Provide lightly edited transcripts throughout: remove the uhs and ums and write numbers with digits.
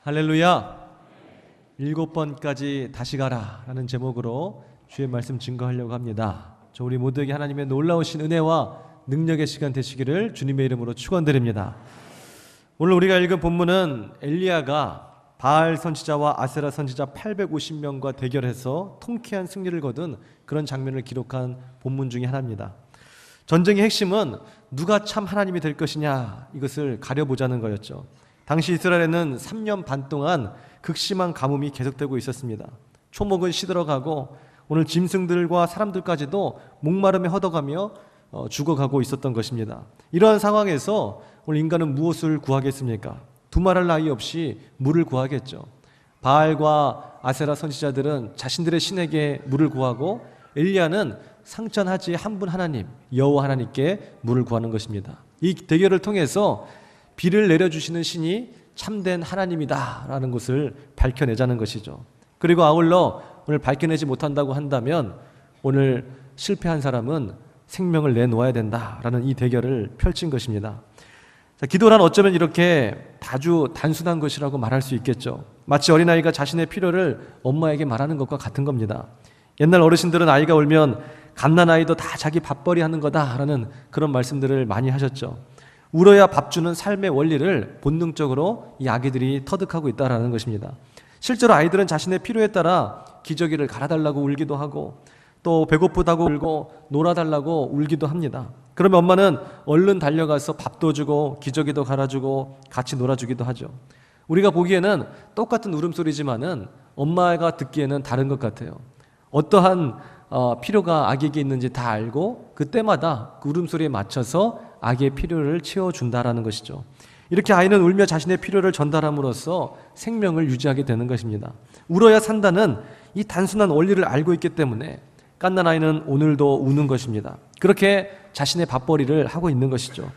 할렐루야. 7번까지 다시 가라 라는 제목으로 주의 말씀 증거하려고 합니다. 우리 모두에게 하나님의 놀라우신 은혜와 능력의 시간 되시기를 주님의 이름으로 축원드립니다. 오늘 우리가 읽은 본문은 엘리야가 바알 선지자와 아세라 선지자 850명과 대결해서 통쾌한 승리를 거둔 그런 장면을 기록한 본문 중에 하나입니다. 전쟁의 핵심은 누가 참 하나님이 될 것이냐, 이것을 가려보자는 거였죠. 당시 이스라엘에는 3년 반 동안 극심한 가뭄이 계속되고 있었습니다. 초목은 시들어가고 오늘 짐승들과 사람들까지도 목마름에 허덕하며 죽어가고 있었던 것입니다. 이러한 상황에서 오늘 인간은 무엇을 구하겠습니까? 두말할 나위 없이 물을 구하겠죠. 바알과 아세라 선지자들은 자신들의 신에게 물을 구하고, 엘리야는 상천하지 한 분 하나님, 여호와 하나님께 물을 구하는 것입니다. 이 대결을 통해서 비를 내려주시는 신이 참된 하나님이다 라는 것을 밝혀내자는 것이죠. 그리고 아울러 오늘 밝혀내지 못한다고 한다면 오늘 실패한 사람은 생명을 내놓아야 된다라는 이 대결을 펼친 것입니다. 기도란 어쩌면 이렇게 아주 단순한 것이라고 말할 수 있겠죠. 마치 어린아이가 자신의 필요를 엄마에게 말하는 것과 같은 겁니다. 옛날 어르신들은 아이가 울면 갓난아이도 다 자기 밥벌이 하는 거다라는 그런 말씀들을 많이 하셨죠. 울어야 밥 주는 삶의 원리를 본능적으로 이 아기들이 터득하고 있다는 것입니다. 실제로 아이들은 자신의 필요에 따라 기저귀를 갈아달라고 울기도 하고, 또 배고프다고 울고 놀아달라고 울기도 합니다. 그러면 엄마는 얼른 달려가서 밥도 주고 기저귀도 갈아주고 같이 놀아주기도 하죠. 우리가 보기에는 똑같은 울음소리지만은 엄마가 듣기에는 다른 것 같아요. 어떠한 필요가 아기에게 있는지 다 알고 그때마다 그 울음소리에 맞춰서 아기의 필요를 채워준다라는 것이죠. 이렇게 아이는 울며 자신의 필요를 전달함으로써 생명을 유지하게 되는 것입니다. 울어야 산다는 이 단순한 원리를 알고 있기 때문에 갓난아이는 오늘도 우는 것입니다. 그렇게 자신의 밥벌이를 하고 있는 것이죠.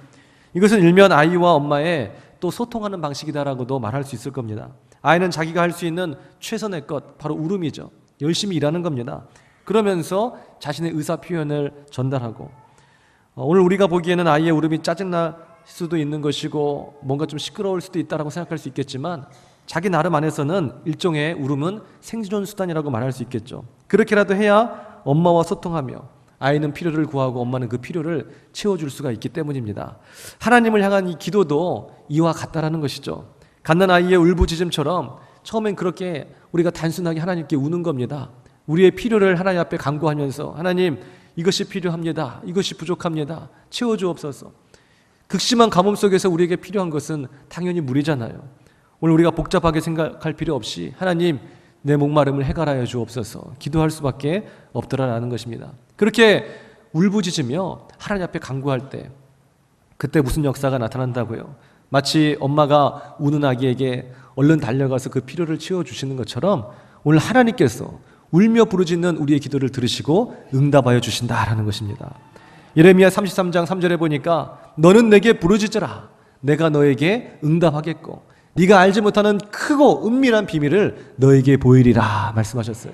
이것은 일면 아이와 엄마의 또 소통하는 방식이다라고도 말할 수 있을 겁니다. 아이는 자기가 할 수 있는 최선의 것, 바로 울음이죠. 열심히 일하는 겁니다. 그러면서 자신의 의사 표현을 전달하고, 오늘 우리가 보기에는 아이의 울음이 짜증날 수도 있는 것이고 뭔가 좀 시끄러울 수도 있다고 생각할 수 있겠지만, 자기 나름 안에서는 일종의 울음은 생존 수단이라고 말할 수 있겠죠. 그렇게라도 해야 엄마와 소통하며 아이는 필요를 구하고 엄마는 그 필요를 채워줄 수가 있기 때문입니다. 하나님을 향한 이 기도도 이와 같다라는 것이죠. 갓난아이의 울부짖음처럼 처음엔 그렇게 우리가 단순하게 하나님께 우는 겁니다. 우리의 필요를 하나님 앞에 간구하면서, 하나님 이것이 필요합니다, 이것이 부족합니다, 채워주옵소서. 극심한 가뭄 속에서 우리에게 필요한 것은 당연히 물이잖아요. 오늘 우리가 복잡하게 생각할 필요 없이 하나님 내 목마름을 해결하여 주옵소서 기도할 수밖에 없더라라는 것입니다. 그렇게 울부짖으며 하나님 앞에 간구할 때 그때 무슨 역사가 나타난다고요? 마치 엄마가 우는 아기에게 얼른 달려가서 그 필요를 채워주시는 것처럼 오늘 하나님께서 울며 부르짖는 우리의 기도를 들으시고 응답하여 주신다라는 것입니다. 예레미야 33장 3절에 보니까 너는 내게 부르짖으라, 내가 너에게 응답하겠고 네가 알지 못하는 크고 은밀한 비밀을 너에게 보이리라 말씀하셨어요.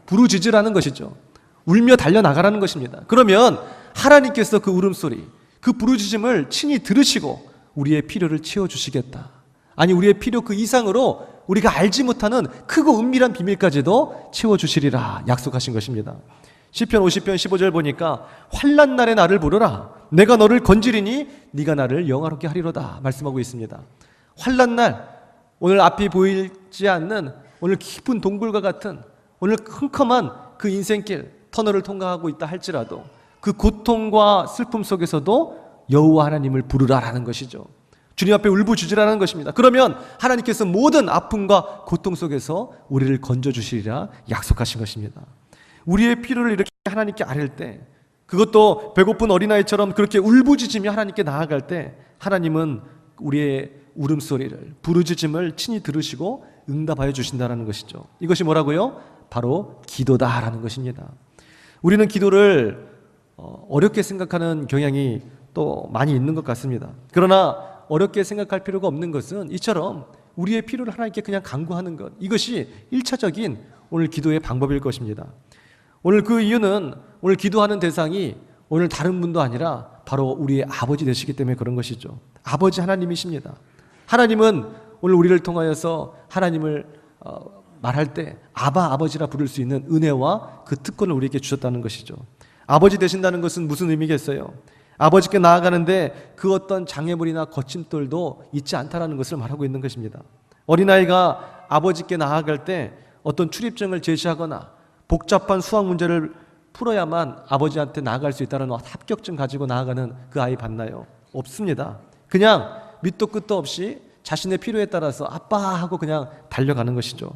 부르짖으라는 것이죠. 울며 달려나가라는 것입니다. 그러면 하나님께서 그 울음소리, 그 부르짖음을 친히 들으시고 우리의 필요를 채워주시겠다. 아니, 우리의 필요 그 이상으로 우리가 알지 못하는 크고 은밀한 비밀까지도 채워주시리라 약속하신 것입니다. 시편 50편 15절 보니까 환난 날에 나를 부르라, 내가 너를 건지리니 네가 나를 영화롭게 하리로다 말씀하고 있습니다. 환난 날, 오늘 앞이 보이지 않는 오늘 깊은 동굴과 같은 오늘 컴컴한 그 인생길 터널을 통과하고 있다 할지라도 그 고통과 슬픔 속에서도 여호와 하나님을 부르라라는 것이죠. 주님 앞에 울부짖으라는 것입니다. 그러면 하나님께서 모든 아픔과 고통 속에서 우리를 건져주시리라 약속하신 것입니다. 우리의 필요를 이렇게 하나님께 아뢰을 때, 그것도 배고픈 어린아이처럼 그렇게 울부짖으며 하나님께 나아갈 때 하나님은 우리의 울음소리를, 부르짖음을 친히 들으시고 응답하여 주신다는 것이죠. 이것이 뭐라고요? 바로 기도다라는 것입니다. 우리는 기도를 어렵게 생각하는 경향이 또 많이 있는 것 같습니다. 그러나 어렵게 생각할 필요가 없는 것은 이처럼 우리의 필요를 하나님께 그냥 간구하는 것, 이것이 1차적인 오늘 기도의 방법일 것입니다. 오늘 그 이유는 오늘 기도하는 대상이 오늘 다른 분도 아니라 바로 우리의 아버지 되시기 때문에 그런 것이죠. 아버지 하나님이십니다. 하나님은 오늘 우리를 통하여서 하나님을 말할 때 아바 아버지라 부를 수 있는 은혜와 그 특권을 우리에게 주셨다는 것이죠. 아버지 되신다는 것은 무슨 의미겠어요? 아버지께 나아가는데 그 어떤 장애물이나 거침돌도 있지 않다라는 것을 말하고 있는 것입니다. 어린아이가 아버지께 나아갈 때 어떤 출입증을 제시하거나 복잡한 수학 문제를 풀어야만 아버지한테 나아갈 수 있다는 합격증 가지고 나아가는 그 아이 봤나요? 없습니다. 그냥 밑도 끝도 없이 자신의 필요에 따라서 아빠 하고 그냥 달려가는 것이죠.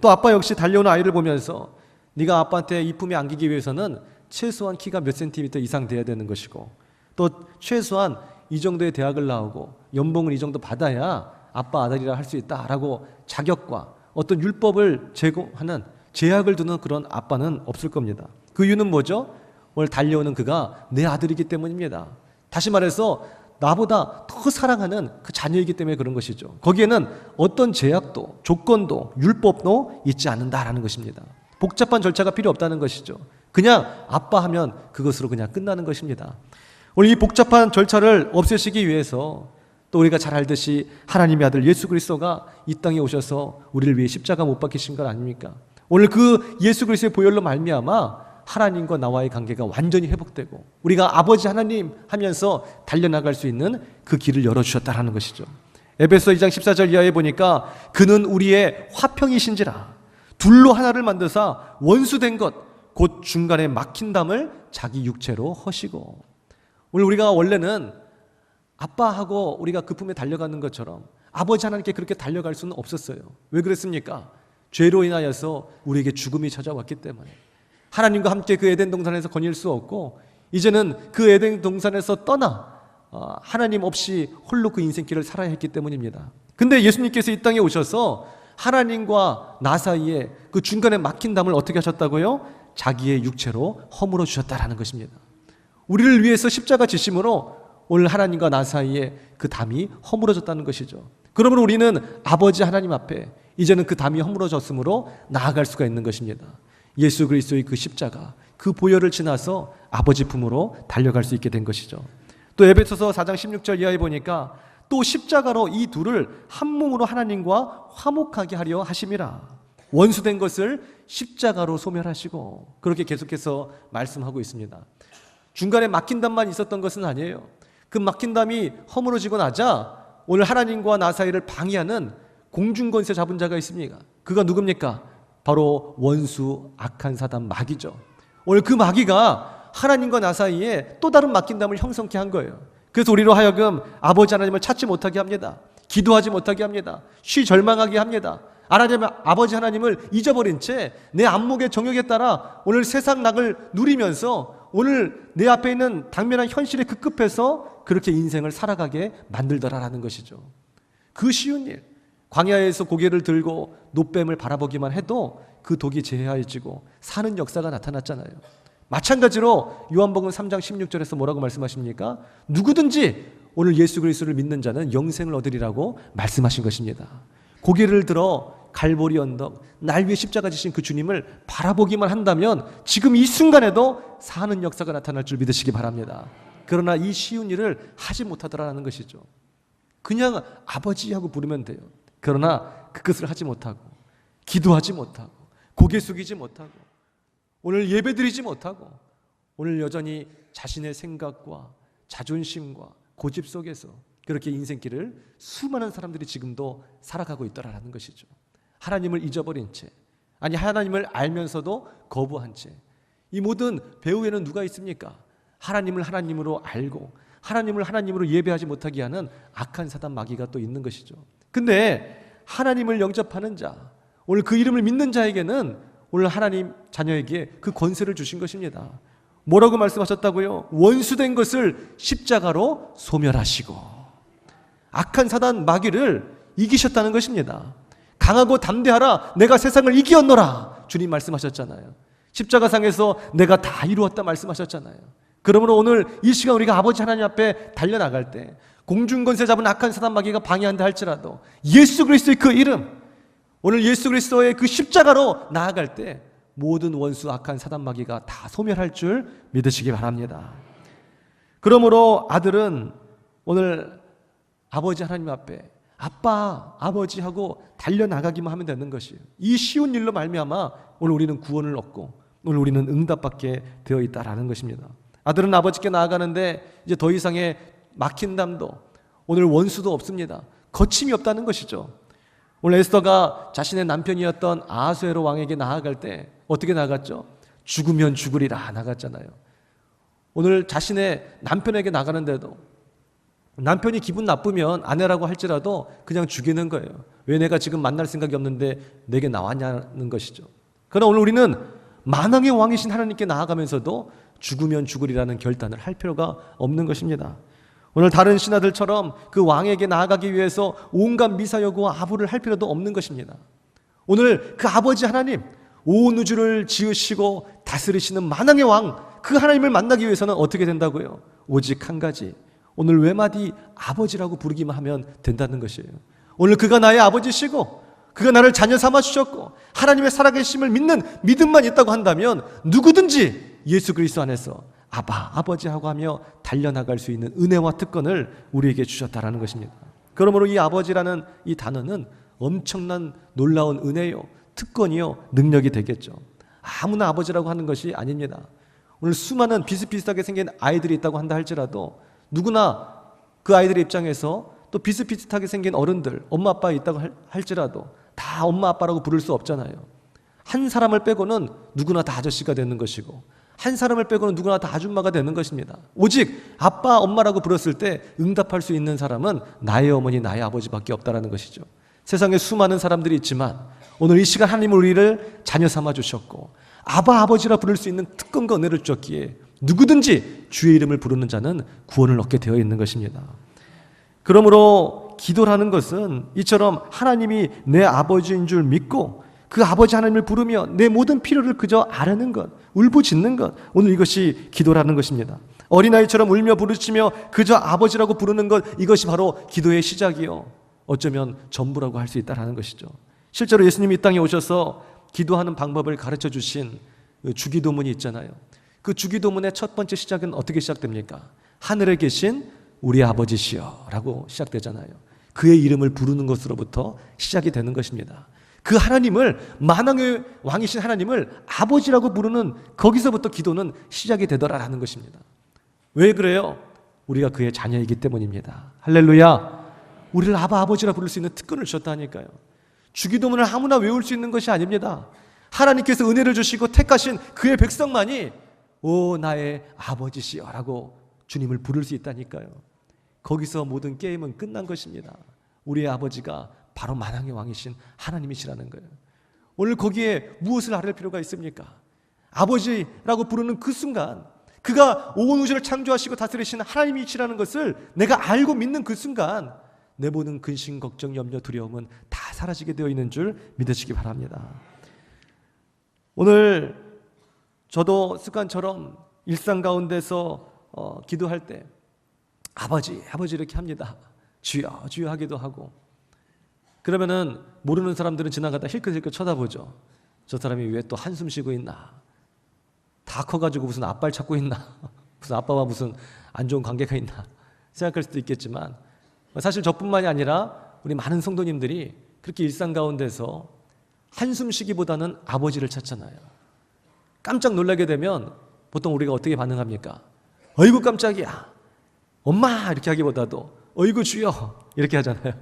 또 아빠 역시 달려오는 아이를 보면서 네가 아빠한테 이 품에 안기기 위해서는 최소한 키가 몇 센티미터 이상 돼야 되는 것이고, 또 최소한 이 정도의 대학을 나오고 연봉을 이 정도 받아야 아빠 아들이라 할 수 있다라고 자격과 어떤 율법을 제공하는 제약을 두는 그런 아빠는 없을 겁니다. 그 이유는 뭐죠? 오늘 달려오는 그가 내 아들이기 때문입니다. 다시 말해서 나보다 더 사랑하는 그 자녀이기 때문에 그런 것이죠. 거기에는 어떤 제약도 조건도 율법도 있지 않는다라는 것입니다. 복잡한 절차가 필요 없다는 것이죠. 그냥 아빠 하면 그것으로 그냥 끝나는 것입니다. 오늘 이 복잡한 절차를 없애시기 위해서 또 우리가 잘 알듯이 하나님의 아들 예수 그리스도가 이 땅에 오셔서 우리를 위해 십자가 못 박히신 것 아닙니까? 오늘 그 예수 그리스도의 보혈로 말미암아 하나님과 나와의 관계가 완전히 회복되고 우리가 아버지 하나님 하면서 달려나갈 수 있는 그 길을 열어주셨다라는 것이죠. 에베소 2장 14절 이하에 보니까 그는 우리의 화평이신지라 둘로 하나를 만드사 원수된 것 곧 중간에 막힌 담을 자기 육체로 허시고. 오늘 우리가 원래는 아빠하고 우리가 그 품에 달려가는 것처럼 아버지 하나님께 그렇게 달려갈 수는 없었어요. 왜 그랬습니까? 죄로 인하여서 우리에게 죽음이 찾아왔기 때문에 하나님과 함께 그 에덴 동산에서 거닐 수 없고 이제는 그 에덴 동산에서 떠나 하나님 없이 홀로 그 인생길을 살아야 했기 때문입니다. 근데 예수님께서 이 땅에 오셔서 하나님과 나 사이에 그 중간에 막힌 담을 어떻게 하셨다고요? 자기의 육체로 허물어 주셨다라는 것입니다. 우리를 위해서 십자가 지심으로 오늘 하나님과 나 사이에 그 담이 허물어졌다는 것이죠. 그러므로 우리는 아버지 하나님 앞에 이제는 그 담이 허물어졌으므로 나아갈 수가 있는 것입니다. 예수 그리스도의 그 십자가, 그 보혈을 지나서 아버지 품으로 달려갈 수 있게 된 것이죠. 또 에베소서 4장 16절 이하에 보니까 또 십자가로 이 둘을 한 몸으로 하나님과 화목하게 하려 하심이라. 원수된 것을 십자가로 소멸하시고, 그렇게 계속해서 말씀하고 있습니다. 중간에 막힌 담만 있었던 것은 아니에요. 그 막힌 담이 허물어지고 나자 오늘 하나님과 나 사이를 방해하는 공중권세 잡은 자가 있습니다. 그가 누굽니까? 바로 원수 악한 사단 마귀죠. 오늘 그 마귀가 하나님과 나 사이에 또 다른 막힌 담을 형성케 한 거예요. 그래서 우리로 하여금 아버지 하나님을 찾지 못하게 합니다. 기도하지 못하게 합니다. 절망하게 합니다. 아버지 하나님을 잊어버린 채 내 안목의 정욕에 따라 오늘 세상 낙을 누리면서 오늘 내 앞에 있는 당면한 현실에 급급해서 그렇게 인생을 살아가게 만들더라라는 것이죠. 그 쉬운 일, 광야에서 고개를 들고 놋뱀을 바라보기만 해도 그 독이 제하여지고 사는 역사가 나타났잖아요. 마찬가지로 요한복음 3장 16절에서 뭐라고 말씀하십니까? 누구든지 오늘 예수 그리스도를 믿는 자는 영생을 얻으리라고 말씀하신 것입니다. 고개를 들어 갈보리 언덕, 날 위해 십자가 지신 그 주님을 바라보기만 한다면 지금 이 순간에도 사는 역사가 나타날 줄 믿으시기 바랍니다. 그러나 이 쉬운 일을 하지 못하더라는 것이죠. 그냥 아버지하고 부르면 돼요. 그러나 그것을 하지 못하고 기도하지 못하고 고개 숙이지 못하고 오늘 예배드리지 못하고 오늘 여전히 자신의 생각과 자존심과 고집 속에서 그렇게 인생길을 수많은 사람들이 지금도 살아가고 있더라라는 것이죠. 하나님을 잊어버린 채, 아니 하나님을 알면서도 거부한 채, 이 모든 배후에는 누가 있습니까? 하나님을 하나님으로 알고 하나님을 하나님으로 예배하지 못하게 하는 악한 사단 마귀가 또 있는 것이죠. 근데 하나님을 영접하는 자, 오늘 그 이름을 믿는 자에게는 오늘 하나님 자녀에게 그 권세를 주신 것입니다. 뭐라고 말씀하셨다고요? 원수된 것을 십자가로 소멸하시고 악한 사단 마귀를 이기셨다는 것입니다. 강하고 담대하라, 내가 세상을 이기었노라, 주님 말씀하셨잖아요. 십자가상에서 내가 다 이루었다 말씀하셨잖아요. 그러므로 오늘 이 시간 우리가 아버지 하나님 앞에 달려나갈 때 공중권세 잡은 악한 사단 마귀가 방해한다 할지라도 예수 그리스도의 그 이름, 오늘 예수 그리스도의 그 십자가로 나아갈 때 모든 원수 악한 사단 마귀가 다 소멸할 줄 믿으시기 바랍니다. 그러므로 아들은 오늘 아버지 하나님 앞에 아빠, 아버지 하고 달려나가기만 하면 되는 것이에요. 이 쉬운 일로 말미암아 오늘 우리는 구원을 얻고 오늘 우리는 응답받게 되어 있다라는 것입니다. 아들은 아버지께 나아가는데 이제 더 이상의 막힌담도 오늘 원수도 없습니다. 거침이 없다는 것이죠. 오늘 에스더가 자신의 남편이었던 아하수에로 왕에게 나아갈 때 어떻게 나갔죠? 죽으면 죽으리라 나갔잖아요. 오늘 자신의 남편에게 나가는데도 남편이 기분 나쁘면 아내라고 할지라도 그냥 죽이는 거예요. 왜 내가 지금 만날 생각이 없는데 내게 나왔냐는 것이죠. 그러나 오늘 우리는 만왕의 왕이신 하나님께 나아가면서도 죽으면 죽으리라는 결단을 할 필요가 없는 것입니다. 오늘 다른 신하들처럼 그 왕에게 나아가기 위해서 온갖 미사여구와 아부를 할 필요도 없는 것입니다. 오늘 그 아버지 하나님, 온 우주를 지으시고 다스리시는 만왕의 왕, 그 하나님을 만나기 위해서는 어떻게 된다고요? 오직 한 가지, 오늘 외마디 아버지라고 부르기만 하면 된다는 것이에요. 오늘 그가 나의 아버지시고 그가 나를 자녀 삼아 주셨고 하나님의 살아계심을 믿는 믿음만 있다고 한다면 누구든지 예수 그리스도 안에서 아바, 아버지하고 하며 달려나갈 수 있는 은혜와 특권을 우리에게 주셨다라는 것입니다. 그러므로 이 아버지라는 이 단어는 엄청난 놀라운 은혜요, 특권이요, 능력이 되겠죠. 아무나 아버지라고 하는 것이 아닙니다. 오늘 수많은 비슷비슷하게 생긴 아이들이 있다고 한다 할지라도 누구나 그 아이들의 입장에서 또 비슷비슷하게 생긴 어른들, 엄마 아빠 있다고 할지라도 다 엄마 아빠라고 부를 수 없잖아요. 한 사람을 빼고는 누구나 다 아저씨가 되는 것이고 한 사람을 빼고는 누구나 다 아줌마가 되는 것입니다. 오직 아빠, 엄마라고 불렀을 때 응답할 수 있는 사람은 나의 어머니, 나의 아버지밖에 없다라는 것이죠. 세상에 수많은 사람들이 있지만 오늘 이 시간 하나님은 우리를 자녀 삼아 주셨고 아바, 아버지라 부를 수 있는 특권과 은혜를 주셨기에 누구든지 주의 이름을 부르는 자는 구원을 얻게 되어 있는 것입니다. 그러므로 기도라는 것은 이처럼 하나님이 내 아버지인 줄 믿고 그 아버지 하나님을 부르며 내 모든 필요를 그저 아뢰는 것, 울부짖는 것, 오늘 이것이 기도라는 것입니다. 어린아이처럼 울며 부르짖으며 그저 아버지라고 부르는 것, 이것이 바로 기도의 시작이요, 어쩌면 전부라고 할 수 있다는 것이죠. 실제로 예수님이 이 땅에 오셔서 기도하는 방법을 가르쳐 주신 주기도문이 있잖아요. 그 주기도문의 첫 번째 시작은 어떻게 시작됩니까? 하늘에 계신 우리 아버지시여 라고 시작되잖아요. 그의 이름을 부르는 것으로부터 시작이 되는 것입니다. 그 하나님을, 만왕의 왕이신 하나님을 아버지라고 부르는 거기서부터 기도는 시작이 되더라라는 것입니다. 왜 그래요? 우리가 그의 자녀이기 때문입니다. 할렐루야. 우리를 아바, 아버지라 부를 수 있는 특권을 주셨다니까요. 주기도문을 아무나 외울 수 있는 것이 아닙니다. 하나님께서 은혜를 주시고 택하신 그의 백성만이 오 나의 아버지시여 라고 주님을 부를 수 있다니까요. 거기서 모든 게임은 끝난 것입니다. 우리의 아버지가 바로 만왕의 왕이신 하나님이시라는 거예요. 오늘 거기에 무엇을 아뢰 필요가 있습니까? 아버지라고 부르는 그 순간, 그가 온 우주를 창조하시고 다스리시는 하나님이시라는 것을 내가 알고 믿는 그 순간 내 모든 근심, 걱정, 염려, 두려움은 다 사라지게 되어 있는 줄 믿으시기 바랍니다. 오늘 저도 습관처럼 일상 가운데서 기도할 때 아버지, 아버지 이렇게 합니다. 주여, 주여 하기도 하고, 그러면은 모르는 사람들은 지나가다 힐끗힐끗 쳐다보죠. 저 사람이 왜 또 한숨 쉬고 있나? 다 커가지고 무슨 아빠를 찾고 있나? 무슨 아빠와 무슨 안 좋은 관계가 있나? 생각할 수도 있겠지만 사실 저뿐만이 아니라 우리 많은 성도님들이 그렇게 일상 가운데서 한숨 쉬기보다는 아버지를 찾잖아요. 깜짝 놀라게 되면 보통 우리가 어떻게 반응합니까? 어이구 깜짝이야, 엄마 이렇게 하기보다도 어이구 주여 이렇게 하잖아요.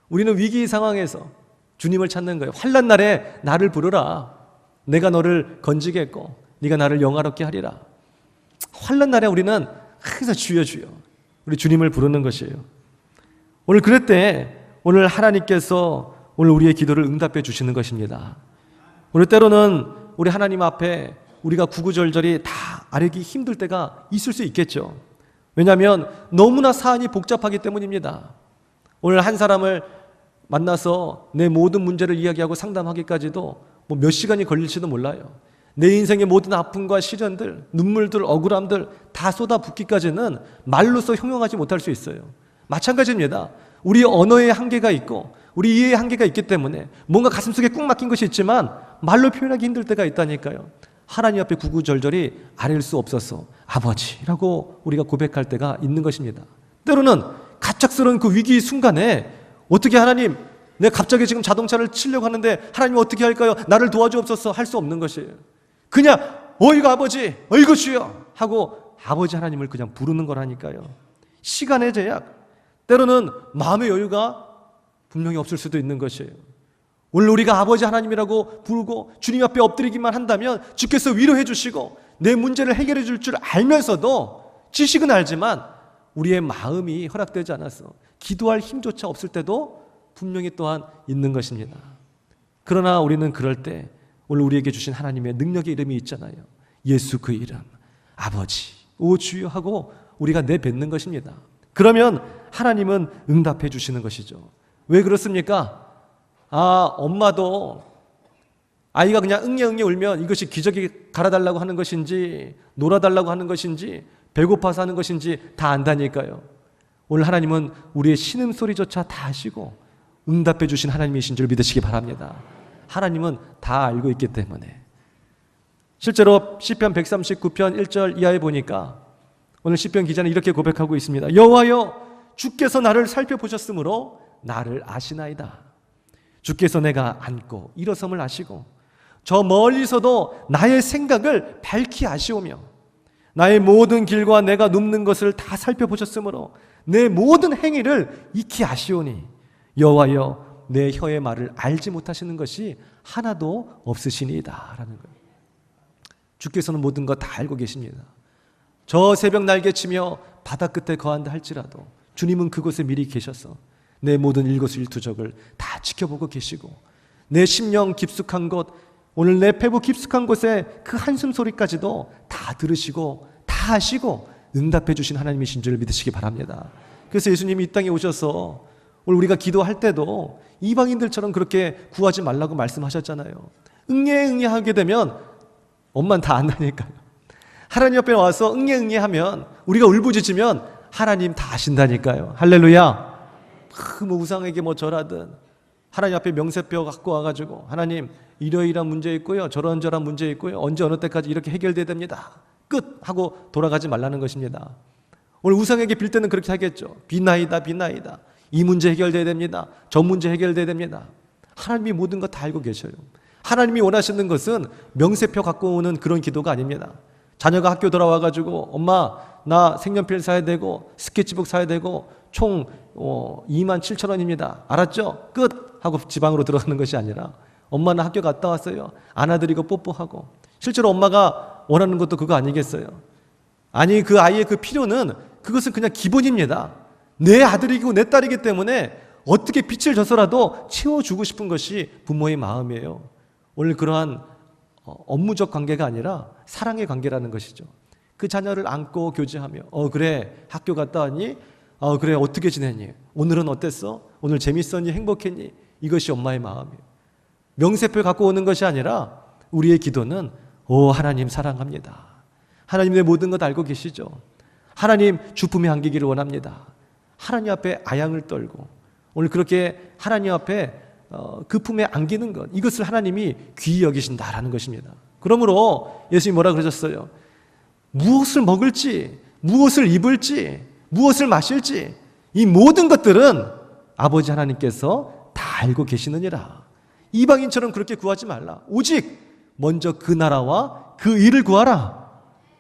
우리는 위기 상황에서 주님을 찾는 거예요. 환난 날에 나를 부르라. 내가 너를 건지겠고 네가 나를 영화롭게 하리라. 환난 날에 우리는 항상 주여 주여 우리 주님을 부르는 것이에요. 오늘 그럴 때 오늘 하나님께서 오늘 우리의 기도를 응답해 주시는 것입니다. 오늘 때로는 우리 하나님 앞에 우리가 구구절절히 다 아뢰기 힘들 때가 있을 수 있겠죠. 왜냐하면 너무나 사안이 복잡하기 때문입니다. 오늘 한 사람을 만나서 내 모든 문제를 이야기하고 상담하기까지도 뭐 몇 시간이 걸릴지도 몰라요. 내 인생의 모든 아픔과 시련들, 눈물들, 억울함들 다 쏟아붓기까지는 말로써 형용하지 못할 수 있어요. 마찬가지입니다. 우리 언어의 한계가 있고 우리 이해의 한계가 있기 때문에 뭔가 가슴속에 꾹 막힌 것이 있지만 말로 표현하기 힘들 때가 있다니까요. 하나님 앞에 구구절절히 아뢰일 수 없어서 아버지라고 우리가 고백할 때가 있는 것입니다. 때로는 갑작스러운 그 위기 순간에 어떻게 하나님, 내가 갑자기 지금 자동차를 치려고 하는데 하나님 어떻게 할까요? 나를 도와주옵소서 할 수 없는 것이에요. 그냥 어이구 아버지, 어이구 주여 하고 아버지 하나님을 그냥 부르는 거라니까요. 시간의 제약, 때로는 마음의 여유가 분명히 없을 수도 있는 것이에요. 오늘 우리가 아버지 하나님이라고 부르고 주님 앞에 엎드리기만 한다면 주께서 위로해 주시고 내 문제를 해결해 줄 줄 알면서도, 지식은 알지만 우리의 마음이 허락되지 않아서 기도할 힘조차 없을 때도 분명히 또한 있는 것입니다. 그러나 우리는 그럴 때 오늘 우리에게 주신 하나님의 능력의 이름이 있잖아요. 예수 그 이름, 아버지, 오 주여 하고 우리가 내뱉는 것입니다. 그러면 하나님은 응답해 주시는 것이죠. 왜 그렇습니까? 엄마도 아이가 그냥 응애 울면 이것이 기저귀 갈아달라고 하는 것인지 놀아달라고 하는 것인지 배고파서 하는 것인지 다 안다니까요. 오늘 하나님은 우리의 신음소리조차 다 아시고 응답해 주신 하나님이신 줄 믿으시기 바랍니다. 하나님은 다 알고 있기 때문에. 실제로 시편 139편 1절 이하에 보니까 오늘 시편 기자는 이렇게 고백하고 있습니다. 여호와여, 주께서 나를 살펴보셨으므로 나를 아시나이다. 주께서 내가 앉고 일어섬을 아시고 저 멀리서도 나의 생각을 밝히 아시오며 나의 모든 길과 내가 눕는 것을 다 살펴보셨으므로 내 모든 행위를 익히 아시오니 여호와여, 내 혀의 말을 알지 못하시는 것이 하나도 없으시니이다 라는 거예요. 주께서는 모든 것 다 알고 계십니다. 저 새벽 날개치며 바다 끝에 거한다 할지라도 주님은 그곳에 미리 계셔서 내 모든 일거수일투족을 다 지켜보고 계시고 내 심령 깊숙한 곳, 오늘 내 폐부 깊숙한 곳에 그 한숨 소리까지도 다 들으시고 다 아시고 응답해 주신 하나님이신 줄 믿으시기 바랍니다. 그래서 예수님이 이 땅에 오셔서 오늘 우리가 기도할 때도 이방인들처럼 그렇게 구하지 말라고 말씀하셨잖아요. 응애 하게 되면 엄마는 다 안다니까요. 하나님 앞에 와서 응애 하면, 우리가 울부짖으면 하나님 다 아신다니까요. 할렐루야. 뭐 우상에게 뭐 절하든 하나님 앞에 명세표 갖고 와가지고 하나님 이러이러한 문제 있고요, 저런저런 문제 있고요, 언제 어느 때까지 이렇게 해결돼야 됩니다, 끝 하고 돌아가지 말라는 것입니다. 오늘 우상에게 빌 때는 그렇게 하겠죠. 비나이다 이 문제 해결돼야 됩니다, 저 문제 해결돼야 됩니다. 하나님이 모든 것 다 알고 계셔요. 하나님이 원하시는 것은 명세표 갖고 오는 그런 기도가 아닙니다. 자녀가 학교 돌아와가지고 엄마 나 색연필 사야 되고 스케치북 사야 되고 총 27,000원입니다 알았죠? 끝 하고 지방으로 들어가는 것이 아니라, 엄마는 학교 갔다 왔어요, 안아드리고 뽀뽀하고. 실제로 엄마가 원하는 것도 그거 아니겠어요? 아니, 그 아이의 그 필요는, 그것은 그냥 기본입니다. 내 아들이고 내 딸이기 때문에 어떻게 빛을 져서라도 채워주고 싶은 것이 부모의 마음이에요. 오늘 그러한 업무적 관계가 아니라 사랑의 관계라는 것이죠. 그 자녀를 안고 교제하며 그래 학교 갔다 왔니? 그래 어떻게 지냈니? 오늘은 어땠어? 오늘 재밌었니? 행복했니? 이것이 엄마의 마음이에요. 명세표 갖고 오는 것이 아니라 우리의 기도는 하나님 사랑합니다, 하나님 내 모든 것 알고 계시죠, 하나님 주품에 안기기를 원합니다, 하나님 앞에 아양을 떨고 오늘 그렇게 하나님 앞에 그 품에 안기는 것, 이것을 하나님이 귀히 여기신다라는 것입니다. 그러므로 예수님이 뭐라 그러셨어요? 무엇을 먹을지, 무엇을 입을지, 무엇을 마실지 이 모든 것들은 아버지 하나님께서 다 알고 계시느니라. 이방인처럼 그렇게 구하지 말라. 오직 먼저 그 나라와 그 일을 구하라.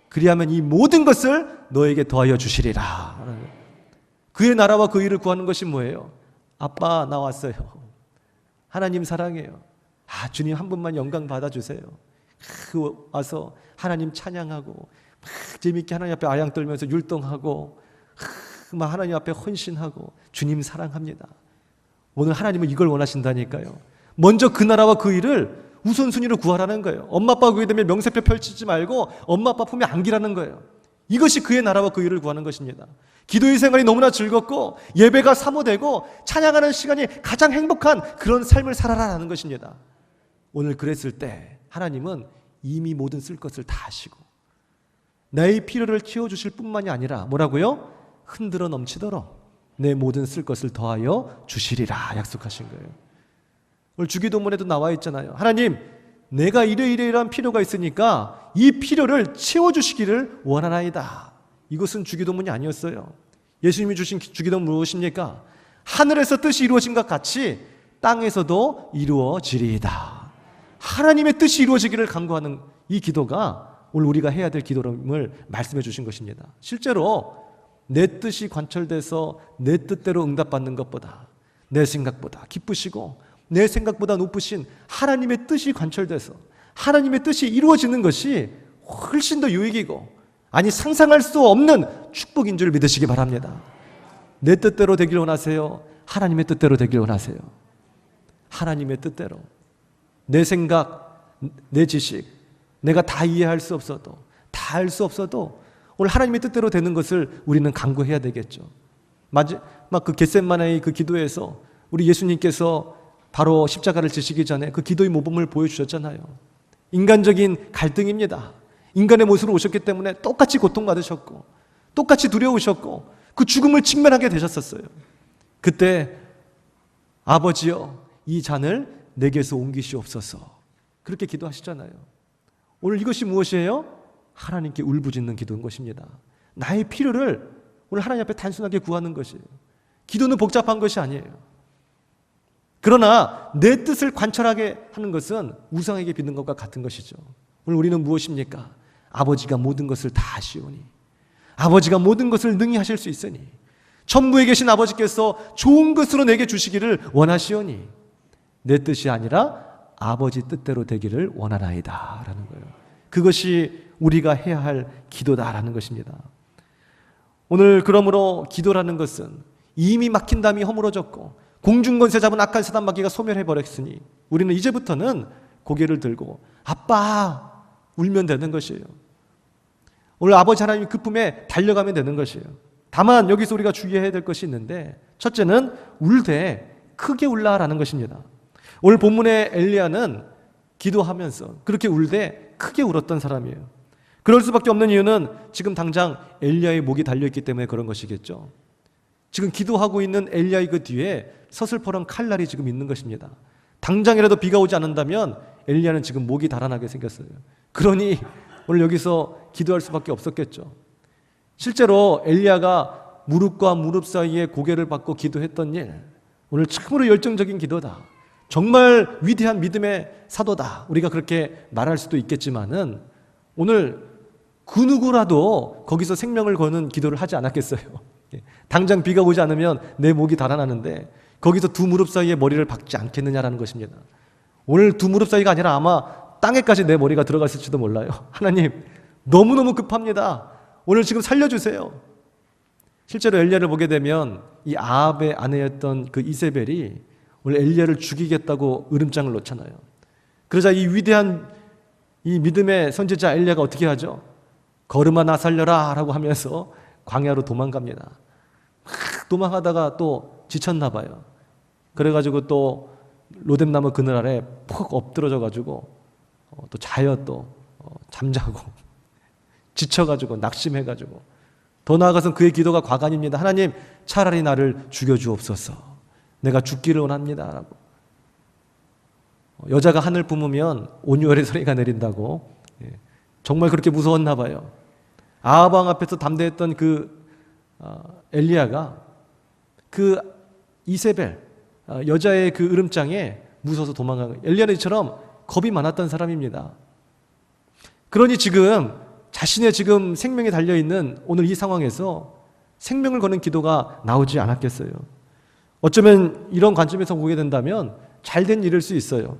그리하면 이 모든 것을 너에게 더하여 주시리라. 그의 나라와 그 일을 구하는 것이 뭐예요? 아빠 나 왔어요, 하나님 사랑해요, 주님 한 분만 영광 받아주세요. 와서 하나님 찬양하고 막 재밌게 하나님 앞에 아양 떨면서 율동하고 막 하나님 앞에 헌신하고 주님 사랑합니다. 오늘 하나님은 이걸 원하신다니까요. 먼저 그 나라와 그 일을 우선순위로 구하라는 거예요. 엄마 아빠 구게 되면 명세표 펼치지 말고 엄마 아빠 품에 안기라는 거예요. 이것이 그의 나라와 그 일을 구하는 것입니다. 기도의 생활이 너무나 즐겁고 예배가 사모되고 찬양하는 시간이 가장 행복한 그런 삶을 살아라라는 것입니다. 오늘 그랬을 때 하나님은 이미 모든 쓸 것을 다 아시고 나의 필요를 채워주실 뿐만이 아니라 뭐라고요? 흔들어 넘치도록 내 모든 쓸 것을 더하여 주시리라 약속하신 거예요. 오늘 주기도문에도 나와 있잖아요. 하나님 내가 이러이러한 필요가 있으니까 이 필요를 채워주시기를 원하나이다. 이것은 주기도문이 아니었어요. 예수님이 주신 주기도는 무엇입니까? 하늘에서 뜻이 이루어진 것 같이 땅에서도 이루어지리이다. 하나님의 뜻이 이루어지기를 간구하는 이 기도가 오늘 우리가 해야 될 기도임을 말씀해 주신 것입니다. 실제로 내 뜻이 관철돼서 내 뜻대로 응답받는 것보다, 내 생각보다 기쁘시고 내 생각보다 높으신 하나님의 뜻이 관철돼서 하나님의 뜻이 이루어지는 것이 훨씬 더 유익이고, 아니 상상할 수 없는 축복인 줄 믿으시기 바랍니다. 내 뜻대로 되길 원하세요? 하나님의 뜻대로 되길 원하세요? 하나님의 뜻대로. 내 생각, 내 지식, 내가 다 이해할 수 없어도, 다 알 수 없어도 오늘 하나님의 뜻대로 되는 것을 우리는 간구해야 되겠죠. 마지막 그 겟세마네의 그 기도에서 우리 예수님께서 바로 십자가를 지시기 전에 그 기도의 모범을 보여주셨잖아요. 인간적인 갈등입니다. 인간의 모습으로 오셨기 때문에 똑같이 고통받으셨고 똑같이 두려우셨고 그 죽음을 직면하게 되셨었어요. 그때 아버지여 이 잔을 내게서 옮기시옵소서, 그렇게 기도하시잖아요. 오늘 이것이 무엇이에요? 하나님께 울부짖는 기도인 것입니다. 나의 필요를 오늘 하나님 앞에 단순하게 구하는 것이에요. 기도는 복잡한 것이 아니에요. 그러나 내 뜻을 관철하게 하는 것은 우상에게 빚는 것과 같은 것이죠. 오늘 우리는 무엇입니까? 아버지가 모든 것을 다 아시오니, 아버지가 모든 것을 능히 하실 수 있으니, 천부에 계신 아버지께서 좋은 것으로 내게 주시기를 원하시오니 내 뜻이 아니라 아버지 뜻대로 되기를 원하나이다 라는 거예요. 그것이 우리가 해야 할 기도다라는 것입니다. 오늘 그러므로 기도라는 것은 이미 막힌 담이 허물어졌고 공중권세 잡은 악한 사단 마귀가 소멸해버렸으니 우리는 이제부터는 고개를 들고 아빠 울면 되는 것이에요. 오늘 아버지 하나님의 그 품에 달려가면 되는 것이에요. 다만 여기서 우리가 주의해야 될 것이 있는데, 첫째는 울되 크게 울라라는 것입니다. 오늘 본문의 엘리야는 기도하면서 그렇게 울되 크게 울었던 사람이에요. 그럴 수밖에 없는 이유는 지금 당장 엘리야의 목이 달려있기 때문에 그런 것이겠죠. 지금 기도하고 있는 엘리야의 그 뒤에 서슬퍼런 칼날이 지금 있는 것입니다. 당장이라도 비가 오지 않는다면 엘리야는 지금 목이 달아나게 생겼어요. 그러니 오늘 여기서 기도할 수밖에 없었겠죠. 실제로 엘리야가 무릎과 무릎 사이에 고개를 받고 기도했던 일, 오늘 참으로 열정적인 기도다, 정말 위대한 믿음의 사도다, 우리가 그렇게 말할 수도 있겠지만은 오늘 그 누구라도 거기서 생명을 거는 기도를 하지 않았겠어요. 당장 비가 오지 않으면 내 목이 달아나는데 거기서 두 무릎 사이에 머리를 박지 않겠느냐라는 것입니다. 오늘 두 무릎 사이가 아니라 아마 땅에까지 내 머리가 들어갔을지도 몰라요. 하나님 너무너무 급합니다. 오늘 지금 살려주세요. 실제로 엘리야를 보게 되면 이 아합의 아내였던 그 이세벨이 오늘 엘리야를 죽이겠다고 으름장을 놓잖아요. 그러자 이 위대한 이 믿음의 선지자 엘리야가 어떻게 하죠? 걸음아 나 살려라 라고 하면서 광야로 도망갑니다. 막 도망하다가 또 지쳤나 봐요. 그래가지고 또 로뎀나무 그늘 아래 푹 엎드러져가지고 또 자요. 또 잠자고 지쳐가지고 낙심해가지고, 더 나아가서는 그의 기도가 과간입니다. 하나님 차라리 나를 죽여주옵소서, 내가 죽기를 원합니다 라고. 여자가 하늘 뿜으면 온유월의 소리가 내린다고. 정말 그렇게 무서웠나 봐요. 아합 왕 앞에서 담대했던 그 엘리야가 그 이세벨 여자의 그 으름장에 무서워서 도망간 거예요. 엘리야는 이처럼 겁이 많았던 사람입니다. 그러니 지금 자신의 지금 생명이 달려있는 오늘 이 상황에서 생명을 거는 기도가 나오지 않았겠어요. 어쩌면 이런 관점에서 보게 된다면 잘된 일일 수 있어요.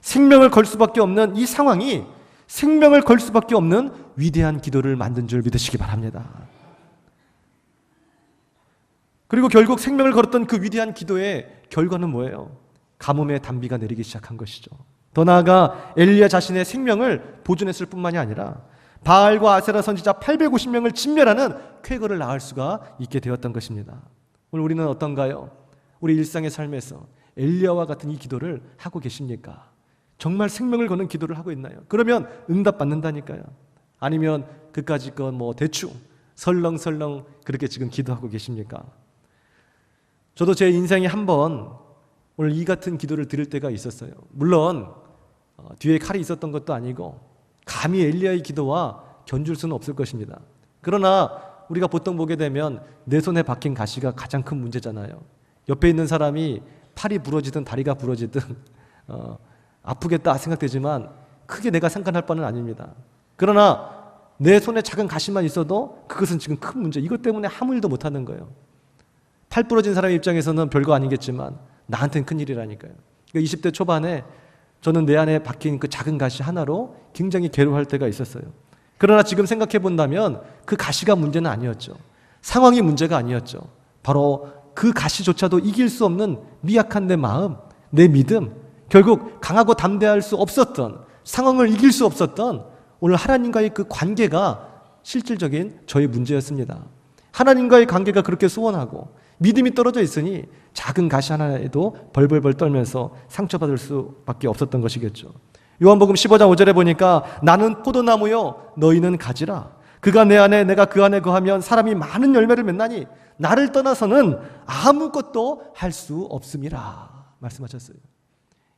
생명을 걸 수밖에 없는 이 상황이 생명을 걸 수밖에 없는 위대한 기도를 만든 줄 믿으시기 바랍니다. 그리고 결국 생명을 걸었던 그 위대한 기도의 결과는 뭐예요? 가뭄의 단비가 내리기 시작한 것이죠. 더 나아가 엘리야 자신의 생명을 보존했을 뿐만이 아니라 바알과 아세라 선지자 850명을 진멸하는 쾌거를 낳을 수가 있게 되었던 것입니다. 오늘 우리는 어떤가요? 우리 일상의 삶에서 엘리야와 같은 이 기도를 하고 계십니까? 정말 생명을 거는 기도를 하고 있나요? 그러면 응답받는다니까요. 아니면 그까짓 건 뭐 대충 설렁설렁 그렇게 지금 기도하고 계십니까? 저도 제 인생에 한 번 오늘 이 같은 기도를 드릴 때가 있었어요. 물론 뒤에 칼이 있었던 것도 아니고 감히 엘리야의 기도와 견줄 수는 없을 것입니다. 그러나 우리가 보통 보게 되면 내 손에 박힌 가시가 가장 큰 문제잖아요. 옆에 있는 사람이 팔이 부러지든 다리가 부러지든 아프겠다 생각되지만 크게 내가 상관할 바는 아닙니다. 그러나 내 손에 작은 가시만 있어도 그것은 지금 큰 문제, 이것 때문에 아무 일도 못하는 거예요. 팔 부러진 사람의 입장에서는 별거 아니겠지만 나한테는 큰일이라니까요. 20대 초반에 저는 내 안에 박힌 그 작은 가시 하나로 굉장히 괴로워할 때가 있었어요. 그러나 지금 생각해 본다면 그 가시가 문제는 아니었죠. 상황이 문제가 아니었죠. 바로 그 가시조차도 이길 수 없는 미약한 내 마음, 내 믿음, 결국 강하고 담대할 수 없었던, 상황을 이길 수 없었던 오늘 하나님과의 그 관계가 실질적인 저의 문제였습니다. 하나님과의 관계가 그렇게 소원하고 믿음이 떨어져 있으니 작은 가시 하나에도 벌벌벌 떨면서 상처받을 수밖에 없었던 것이겠죠. 요한복음 15장 5절에 보니까 나는 포도나무요 너희는 가지라. 그가 내 안에 내가 그 안에 거하면 사람이 많은 열매를 맺나니 나를 떠나서는 아무것도 할 수 없음이라 말씀하셨어요.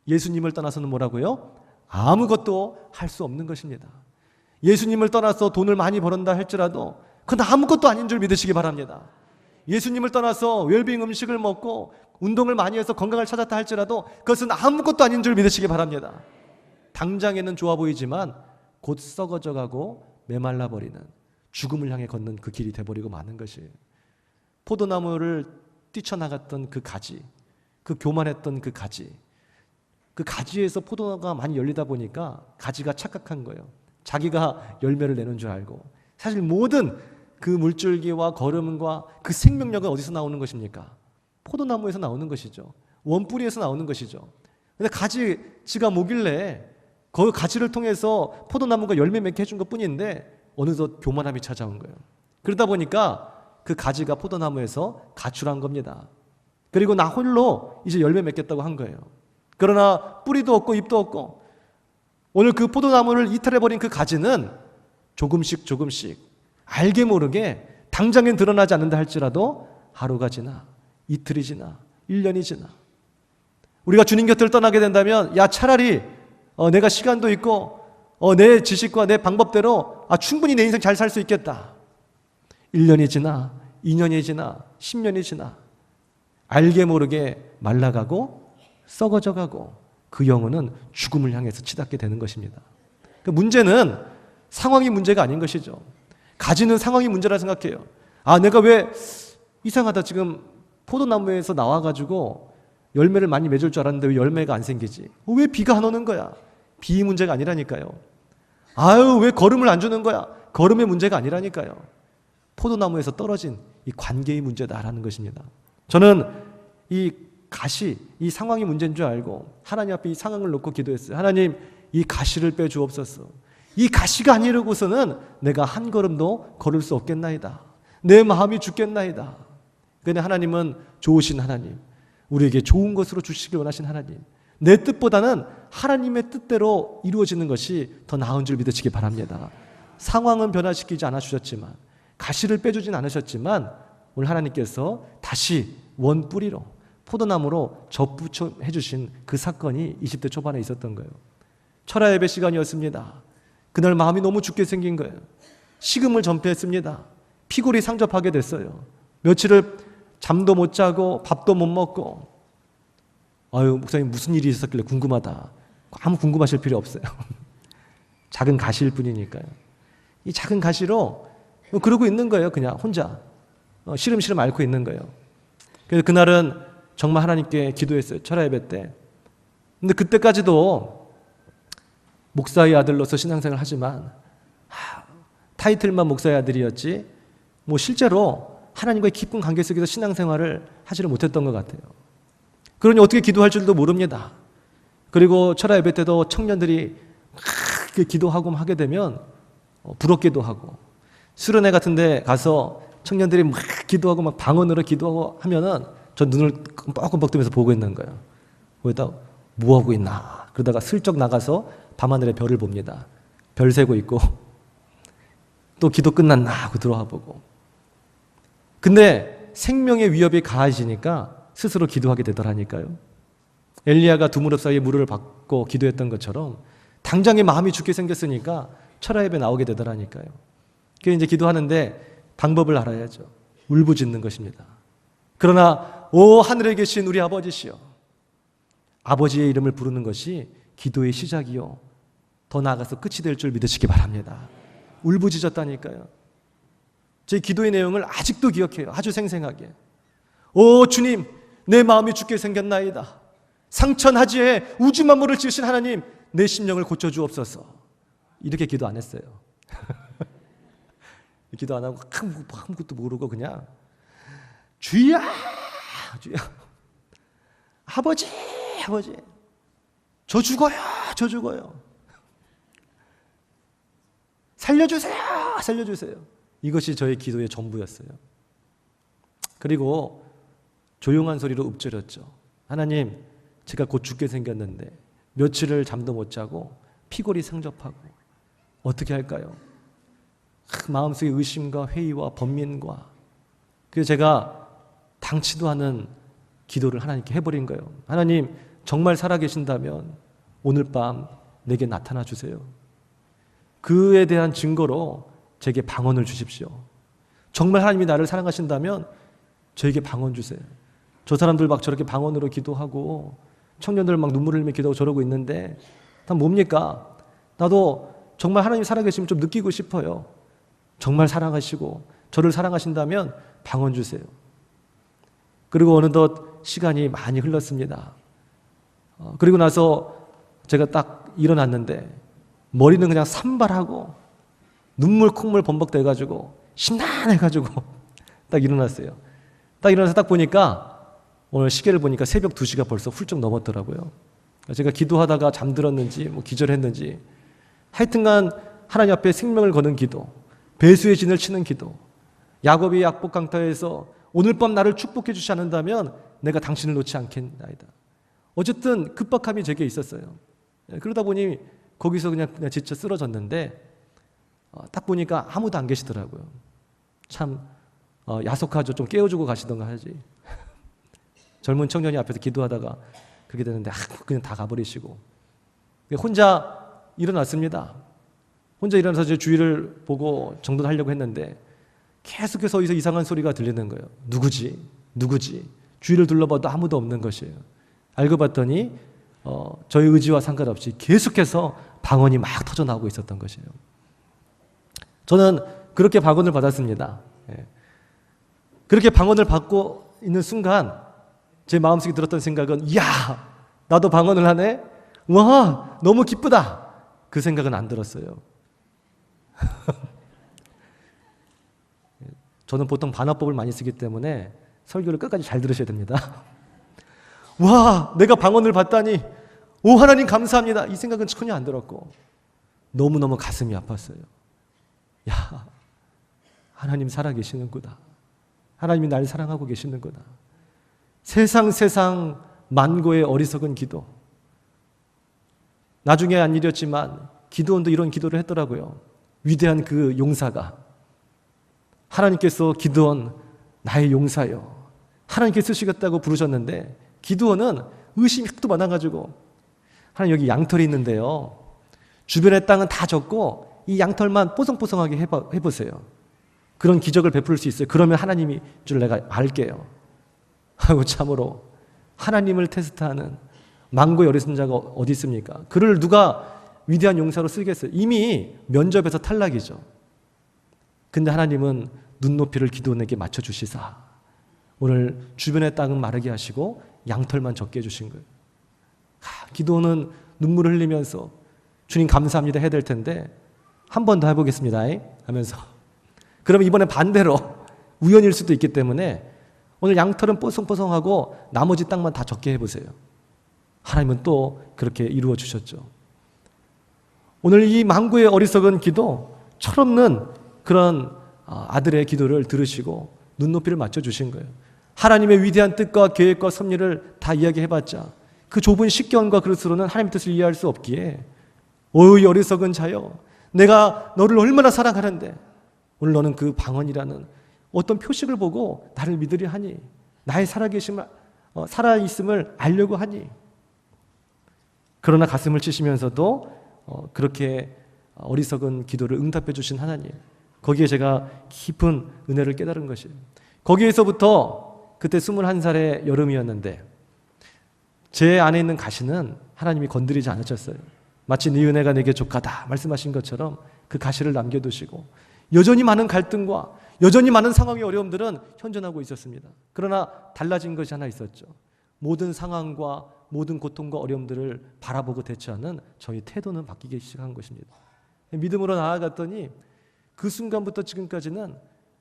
예수님을 떠나서는 뭐라고요? 아무것도 할 수 없는 것입니다. 예수님을 떠나서 돈을 많이 벌었다 할지라도 그건 아무것도 아닌 줄 믿으시기 바랍니다. 예수님을 떠나서 웰빙 음식을 먹고 운동을 많이 해서 건강을 찾았다 할지라도 그것은 아무것도 아닌 줄 믿으시기 바랍니다. 당장에는 좋아 보이지만 곧 썩어져 가고 메말라 버리는 죽음을 향해 걷는 그 길이 돼버리고 마는 것이에요. 포도나무를 뛰쳐나갔던 그 가지, 그 교만했던 그 가지, 그 가지에서 포도나무가 많이 열리다 보니까 가지가 착각한 거예요. 자기가 열매를 내는 줄 알고. 사실 모든 그 물줄기와 걸음과 그 생명력은 어디서 나오는 것입니까? 포도나무에서 나오는 것이죠. 원뿌리에서 나오는 것이죠. 근데 가지가 뭐길래 그 가지를 통해서 포도나무가 열매 맺게 해준 것 뿐인데 어느덧 교만함이 찾아온 거예요. 그러다 보니까 그 가지가 포도나무에서 가출한 겁니다. 그리고 나 홀로 이제 열매 맺겠다고 한 거예요. 그러나 뿌리도 없고 잎도 없고 오늘 그 포도나무를 이탈해버린 그 가지는 조금씩 알게 모르게 당장엔 드러나지 않는다 할지라도 하루가 지나 이틀이 지나 1년이 지나 우리가 주님 곁을 떠나게 된다면 야 차라리 내가 시간도 있고 내 지식과 내 방법대로 충분히 내 인생 잘 살 수 있겠다. 1년이 지나 2년이 지나 10년이 지나 알게 모르게 말라가고 썩어져가고 그 영혼은 죽음을 향해서 치닫게 되는 것입니다. 그 문제는 상황이 문제가 아닌 것이죠. 가지는 상황이 문제라 생각해요. 내가 왜 이상하다 지금 포도나무에서 나와가지고 열매를 많이 맺을 줄 알았는데 왜 열매가 안 생기지? 왜 비가 안 오는 거야? 비 문제가 아니라니까요. 왜 걸음을 안 주는 거야? 걸음의 문제가 아니라니까요. 포도나무에서 떨어진 이 관계의 문제다라는 것입니다. 저는 이 가시, 이 상황이 문제인 줄 알고 하나님 앞에 이 상황을 놓고 기도했어요. 하나님, 이 가시를 빼주옵소서. 이 가시가 아니려고서는 내가 한 걸음도 걸을 수 없겠나이다. 내 마음이 죽겠나이다. 그런데 하나님은 좋으신 하나님, 우리에게 좋은 것으로 주시길 원하신 하나님, 내 뜻보다는 하나님의 뜻대로 이루어지는 것이 더 나은 줄 믿으시기 바랍니다. 상황은 변화시키지 않아 주셨지만, 가시를 빼주진 않으셨지만 오늘 하나님께서 다시 원뿌리로 포도나무로 접붙여 해주신 그 사건이 20대 초반에 있었던 거예요. 철야 예배 시간이었습니다. 그날 마음이 너무 죽게 생긴 거예요. 식음을 전폐했습니다. 피골이 상접하게 됐어요. 며칠을 잠도 못 자고 밥도 못 먹고 목사님 무슨 일이 있었길래 궁금하다. 아무 궁금하실 필요 없어요. 작은 가시일 뿐이니까요. 이 작은 가시로 그러고 있는 거예요. 그냥 혼자 시름시름 앓고 있는 거예요. 그래서 그날은 정말 하나님께 기도했어요. 철야 예배 때. 근데 그때까지도 목사의 아들로서 신앙생활을 하지만 타이틀만 목사의 아들이었지 실제로 하나님과의 깊은 관계 속에서 신앙생활을 하지를 못했던 것 같아요. 그러니 어떻게 기도할 줄도 모릅니다. 그리고 철야 예배 때도 청년들이 막 기도하고 하게 되면 부럽기도 하고 수련회 같은 데 가서 청년들이 막 기도하고 막 방언으로 기도하고 하면은 저 눈을 끔뻑끔뻑 뜨면서 보고 있는 거예요. 거기다 뭐 하고 있나. 그러다가 슬쩍 나가서 밤하늘의 별을 봅니다. 별 세고 있고 또 기도 끝났나 하고 들어와 보고. 근데 생명의 위협이 가해지니까 스스로 기도하게 되더라니까요. 엘리야가 두 무릎 사이에 물을 받고 기도했던 것처럼 당장에 마음이 죽게 생겼으니까 철야 예배 나오게 되더라니까요. 그래서 이제 기도하는데 방법을 알아야죠. 울부짖는 것입니다. 그러나 오 하늘에 계신 우리 아버지시여, 아버지의 이름을 부르는 것이 기도의 시작이요 더 나아가서 끝이 될 줄 믿으시기 바랍니다. 울부짖었다니까요. 제 기도의 내용을 아직도 기억해요. 아주 생생하게. 오 주님, 내 마음이 죽게 생겼나이다. 상천하지에 우주 만물을 지으신 하나님, 내 심령을 고쳐주옵소서. 이렇게 기도 안 했어요. 기도 안 하고 아무것도 모르고 그냥 주야, 주야, 아버지, 아버지, 저 죽어요, 저 죽어요. 살려주세요, 살려주세요. 이것이 저의 기도의 전부였어요. 그리고 조용한 소리로 읊조렸죠. 하나님, 제가 곧 죽게 생겼는데 며칠을 잠도 못 자고 피골이 상접하고 어떻게 할까요? 마음속에 의심과 회의와 번민과, 그래서 제가 당치도 않은 기도를 하나님께 해버린 거예요. 하나님, 정말 살아계신다면 오늘 밤 내게 나타나 주세요. 그에 대한 증거로 제게 방언을 주십시오. 정말 하나님이 나를 사랑하신다면 저에게 방언 주세요. 저 사람들 막 저렇게 방언으로 기도하고 청년들 막 눈물을 흘리며 기도하고 저러고 있는데 다 뭡니까? 나도 정말 하나님 살아계시면 좀 느끼고 싶어요. 정말 사랑하시고 저를 사랑하신다면 방언 주세요. 그리고 어느덧 시간이 많이 흘렀습니다. 그리고 나서 제가 딱 일어났는데 머리는 그냥 산발하고 눈물 콧물 범벅돼가지고 심란해가지고 딱 일어났어요. 딱 일어나서 딱 보니까 오늘 시계를 보니까 새벽 2시가 벌써 훌쩍 넘었더라고요. 제가 기도하다가 잠들었는지 뭐 기절했는지 하여튼간 하나님 앞에 생명을 거는 기도, 배수의 진을 치는 기도, 야곱이 약복 강타에서 오늘 밤 나를 축복해 주시 않는다면 내가 당신을 놓지 않겠나이다. 어쨌든 급박함이 제게 있었어요. 그러다 보니 거기서 그냥 지쳐 쓰러졌는데 딱 보니까 아무도 안 계시더라고요. 참 야속하죠. 좀 깨워주고 가시던가 하지. 젊은 청년이 앞에서 기도하다가 그렇게 되는데 그냥 다 가버리시고 혼자 일어났습니다. 혼자 일어나서 제 주위를 보고 정돈하려고 했는데 계속해서 어디서 이상한 소리가 들리는 거예요. 누구지? 누구지? 주위를 둘러봐도 아무도 없는 것이에요. 알고 봤더니 저희 의지와 상관없이 계속해서 방언이 막 터져나오고 있었던 것이에요. 저는 그렇게 방언을 받았습니다. 그렇게 방언을 받고 있는 순간 제 마음속에 들었던 생각은 야, 나도 방언을 하네? 와, 너무 기쁘다. 그 생각은 안 들었어요. 저는 보통 반어법을 많이 쓰기 때문에 설교를 끝까지 잘 들으셔야 됩니다. 와, 내가 방언을 받다니, 오 하나님 감사합니다. 이 생각은 전혀 안 들었고 너무너무 가슴이 아팠어요. 야, 하나님 살아계시는구나. 하나님이 날 사랑하고 계시는구나. 세상 만고의 어리석은 기도. 나중에 안 이뤘지만 기드온도 이런 기도를 했더라고요. 위대한 그 용사가 하나님께서 기드온 나의 용사요, 하나님께 쓰시겠다고 부르셨는데 기드온은 의심이 하도 많아가지고 하나님 여기 양털이 있는데요, 주변의 땅은 다 졌고 이 양털만 뽀송뽀송하게 해보세요. 그런 기적을 베풀 수 있어요. 그러면 하나님이 줄 내가 알게요 하고 참으로 하나님을 테스트하는 만고의 어리석은 자가 어디 있습니까? 그를 누가 위대한 용사로 쓰겠어요? 이미 면접에서 탈락이죠. 근데 하나님은 눈높이를 기드온에게 맞춰주시사 오늘 주변의 땅은 마르게 하시고 양털만 적게 해주신 거예요. 기드온은 눈물을 흘리면서 주님 감사합니다 해야 될 텐데 한 번 더 해보겠습니다 하면서, 그러면 이번에 반대로 우연일 수도 있기 때문에 오늘 양털은 뽀송뽀송하고 나머지 땅만 다 적게 해보세요. 하나님은 또 그렇게 이루어 주셨죠. 오늘 이 만고의 어리석은 기도, 철없는 그런 아들의 기도를 들으시고 눈높이를 맞춰주신 거예요. 하나님의 위대한 뜻과 계획과 섭리를 다 이야기해봤자 그 좁은 식견과 그릇으로는 하나님의 뜻을 이해할 수 없기에 오이 어리석은 자여, 내가 너를 얼마나 사랑하는데 오늘 너는 그 방언이라는 어떤 표식을 보고 나를 믿으려 하니, 나의 살아있음을 알려고 하니. 그러나 가슴을 치시면서도 그렇게 어리석은 기도를 응답해 주신 하나님, 거기에 제가 깊은 은혜를 깨달은 것이에요. 거기에서부터 그때 21살의 여름이었는데 제 안에 있는 가시는 하나님이 건드리지 않으셨어요. 마치 네 은혜가 내게 족하다 말씀하신 것처럼 그 가시를 남겨두시고 여전히 많은 갈등과 여전히 많은 상황의 어려움들은 현존하고 있었습니다. 그러나 달라진 것이 하나 있었죠. 모든 상황과 모든 고통과 어려움들을 바라보고 대처하는 저희 태도는 바뀌기 시작한 것입니다. 믿음으로 나아갔더니 그 순간부터 지금까지는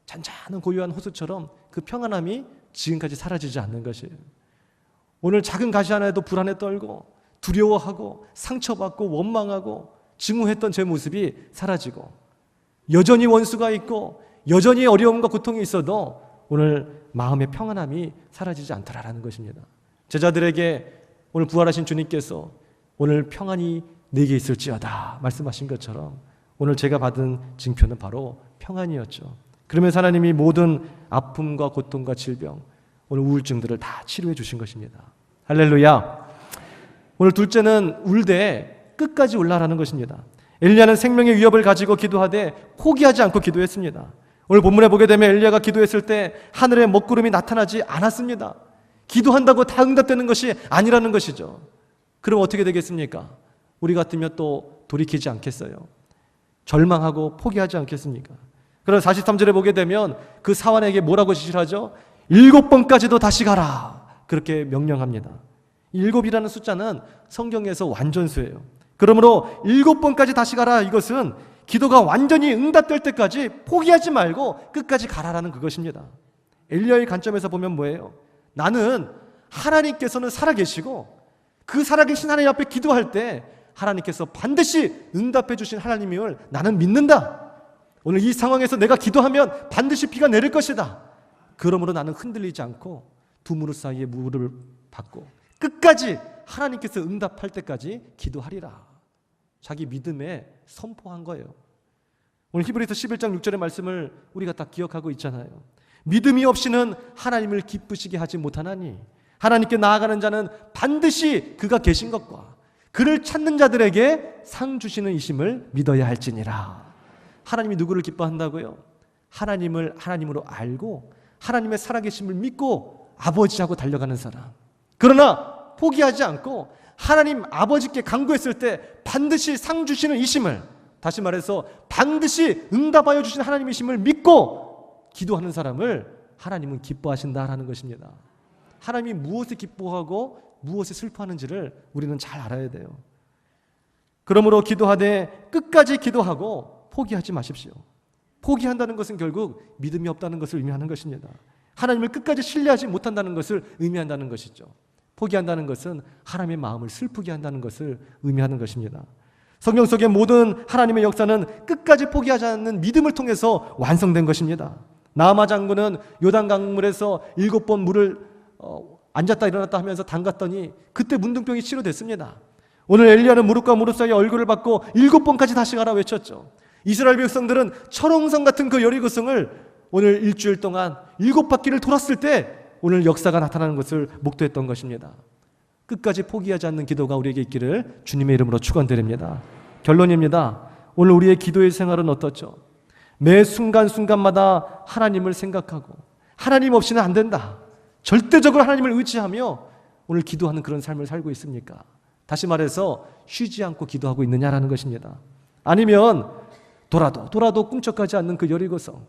잔잔한 고요한 호수처럼 그 평안함이 지금까지 사라지지 않는 것이에요. 오늘 작은 가시 하나에도 불안에 떨고 두려워하고 상처받고 원망하고 증오했던 제 모습이 사라지고 여전히 원수가 있고 여전히 어려움과 고통이 있어도 오늘 마음의 평안함이 사라지지 않더라라는 것입니다. 제자들에게 오늘 부활하신 주님께서 오늘 평안이 내게 있을지어다 말씀하신 것처럼 오늘 제가 받은 징표는 바로 평안이었죠. 그러면서 하나님이 모든 아픔과 고통과 질병, 오늘 우울증들을 다 치료해 주신 것입니다. 할렐루야. 오늘 둘째는 울되 끝까지 울라라는 것입니다. 엘리야는 생명의 위협을 가지고 기도하되 포기하지 않고 기도했습니다. 오늘 본문에 보게 되면 엘리야가 기도했을 때 하늘에 먹구름이 나타나지 않았습니다. 기도한다고 다 응답되는 것이 아니라는 것이죠. 그럼 어떻게 되겠습니까? 우리 같으면 또 돌이키지 않겠어요? 절망하고 포기하지 않겠습니까? 그럼 43절에 보게 되면 그 사환에게 뭐라고 지시를 하죠? 7번까지도 다시 가라. 그렇게 명령합니다. 7이라는 숫자는 성경에서 완전수예요. 그러므로 7번까지 다시 가라. 이것은 기도가 완전히 응답될 때까지 포기하지 말고 끝까지 가라라는 그것입니다. 엘리야의 관점에서 보면 뭐예요? 나는 하나님께서는 살아계시고 그 살아계신 하나님 앞에 기도할 때 하나님께서 반드시 응답해 주신 하나님임을 나는 믿는다. 오늘 이 상황에서 내가 기도하면 반드시 비가 내릴 것이다. 그러므로 나는 흔들리지 않고 두 무릎 사이에 무릎을 받고 끝까지 하나님께서 응답할 때까지 기도하리라. 자기 믿음에 선포한 거예요. 오늘 히브리서 11장 6절의 말씀을 우리가 딱 기억하고 있잖아요. 믿음이 없이는 하나님을 기쁘시게 하지 못하나니 하나님께 나아가는 자는 반드시 그가 계신 것과 그를 찾는 자들에게 상 주시는 이심을 믿어야 할지니라. 하나님이 누구를 기뻐한다고요? 하나님을 하나님으로 알고 하나님의 살아계심을 믿고 아버지하고 달려가는 사람. 그러나 포기하지 않고 하나님 아버지께 간구했을 때 반드시 상 주시는 이심을, 다시 말해서 반드시 응답하여 주신 하나님이심을 믿고 기도하는 사람을 하나님은 기뻐하신다라는 것입니다. 하나님이 무엇에 기뻐하고 무엇에 슬퍼하는지를 우리는 잘 알아야 돼요. 그러므로 기도하되 끝까지 기도하고 포기하지 마십시오. 포기한다는 것은 결국 믿음이 없다는 것을 의미하는 것입니다. 하나님을 끝까지 신뢰하지 못한다는 것을 의미한다는 것이죠. 포기한다는 것은 하나님의 마음을 슬프게 한다는 것을 의미하는 것입니다. 성경 속의 모든 하나님의 역사는 끝까지 포기하지 않는 믿음을 통해서 완성된 것입니다. 나아마 장군은 요단 강물에서 7번 물을 앉았다 일어났다 하면서 담갔더니 그때 문둥병이 치료됐습니다. 오늘 엘리야는 무릎과 무릎 사이에 얼굴을 받고 7번까지 다시 가라 외쳤죠. 이스라엘 백성들은 철옹성 같은 그 여리고성을 오늘 일주일 동안 7바퀴를 돌았을 때 오늘 역사가 나타나는 것을 목도했던 것입니다. 끝까지 포기하지 않는 기도가 우리에게 있기를 주님의 이름으로 축원드립니다. 결론입니다. 오늘 우리의 기도의 생활은 어떻죠? 매 순간순간마다 하나님을 생각하고 하나님 없이는 안 된다. 절대적으로 하나님을 의지하며 오늘 기도하는 그런 삶을 살고 있습니까? 다시 말해서 쉬지 않고 기도하고 있느냐라는 것입니다. 아니면 돌아도 꿈쩍하지 않는 그 여리고성,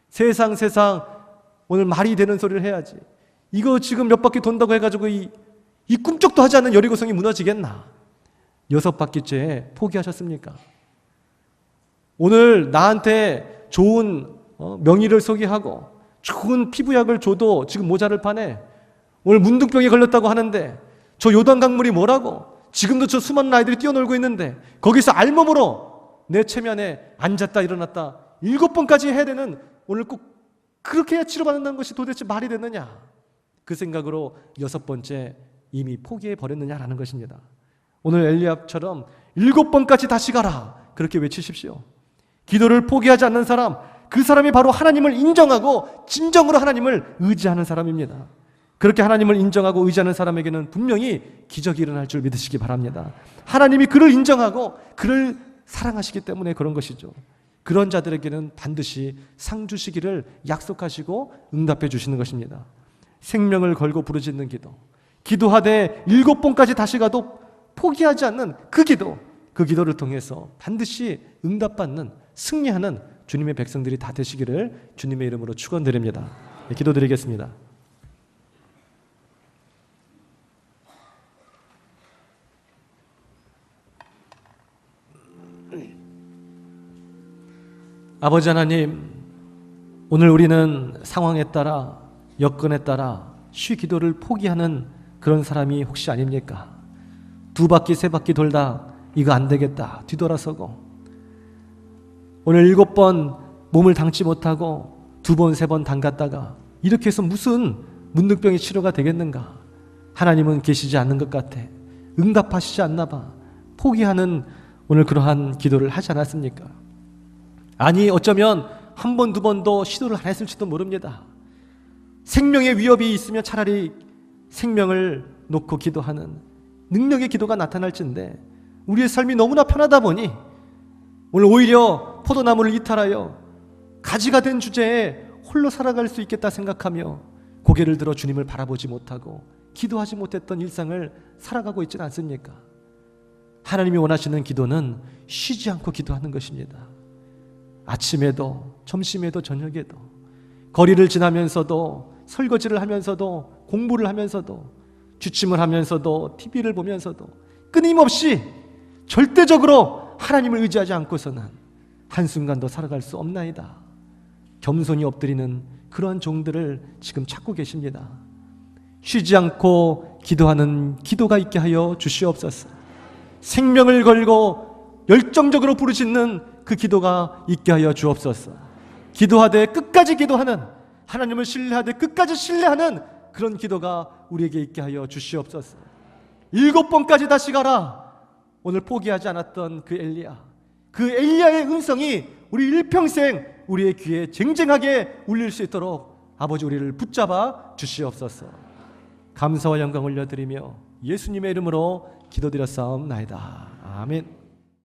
세상 오늘 말이 되는 소리를 해야지, 이거 지금 몇 바퀴 돈다고 해가지고 이 꿈쩍도 하지 않는 여리고성이 무너지겠나? 6바퀴째 포기하셨습니까? 오늘 나한테 좋은 명의를 소개하고 좋은 피부약을 줘도 지금 모자를 파네. 오늘 문둥병에 걸렸다고 하는데 저 요단강물이 뭐라고? 지금도 저 수많은 아이들이 뛰어놀고 있는데 거기서 알몸으로 내 체면에 앉았다 일어났다 7번까지 해야 되는, 오늘 꼭 그렇게 해야 치료받는다는 것이 도대체 말이 됐느냐? 그 생각으로 6번째 이미 포기해버렸느냐라는 것입니다. 오늘 엘리압처럼 7번까지 다시 가라, 그렇게 외치십시오. 기도를 포기하지 않는 사람, 그 사람이 바로 하나님을 인정하고 진정으로 하나님을 의지하는 사람입니다. 그렇게 하나님을 인정하고 의지하는 사람에게는 분명히 기적이 일어날 줄 믿으시기 바랍니다. 하나님이 그를 인정하고 그를 사랑하시기 때문에 그런 것이죠. 그런 자들에게는 반드시 상 주시기를 약속하시고 응답해 주시는 것입니다. 생명을 걸고 부르짖는 기도, 기도하되 7번까지 다시 가도 포기하지 않는 그 기도, 그 기도를 통해서 반드시 응답받는, 승리하는 주님의 백성들이 다 되시기를 주님의 이름으로 축원드립니다. 기도드리겠습니다. 아버지 하나님, 오늘 우리는 상황에 따라, 여건에 따라 쉬 기도를 포기하는 그런 사람이 혹시 아닙니까? 2바퀴 3바퀴 돌다 이거 안 되겠다 뒤돌아서고, 오늘 7번 몸을 담지 못하고 2번 3번 담갔다가 이렇게 해서 무슨 문득병이 치료가 되겠는가? 하나님은 계시지 않는 것 같아, 응답하시지 않나 봐, 포기하는 오늘 그러한 기도를 하지 않았습니까? 아니, 어쩌면 1번 2번도 시도를 안 했을지도 모릅니다. 생명의 위협이 있으면 차라리 생명을 놓고 기도하는 능력의 기도가 나타날진데, 우리의 삶이 너무나 편하다 보니 오늘 오히려 포도나무를 이탈하여 가지가 된 주제에 홀로 살아갈 수 있겠다 생각하며 고개를 들어 주님을 바라보지 못하고 기도하지 못했던 일상을 살아가고 있지는 않습니까? 하나님이 원하시는 기도는 쉬지 않고 기도하는 것입니다. 아침에도 점심에도 저녁에도, 거리를 지나면서도, 설거지를 하면서도, 공부를 하면서도, 주침을 하면서도, TV를 보면서도 끊임없이 절대적으로 하나님을 의지하지 않고서는 한순간도 살아갈 수 없나이다. 겸손히 엎드리는 그러한 종들을 지금 찾고 계십니다. 쉬지 않고 기도하는 기도가 있게 하여 주시옵소서. 생명을 걸고 열정적으로 부르짖는 그 기도가 있게 하여 주옵소서. 기도하되 끝까지 기도하는, 하나님을 신뢰하되 끝까지 신뢰하는 그런 기도가 우리에게 있게 하여 주시옵소서. 7번까지 다시 가라. 오늘 포기하지 않았던 그 엘리야, 그 엘리야의 음성이 우리 일평생 우리의 귀에 쟁쟁하게 울릴 수 있도록 아버지 우리를 붙잡아 주시옵소서. 감사와 영광 올려드리며 예수님의 이름으로 기도드렸사옵나이다. 아멘.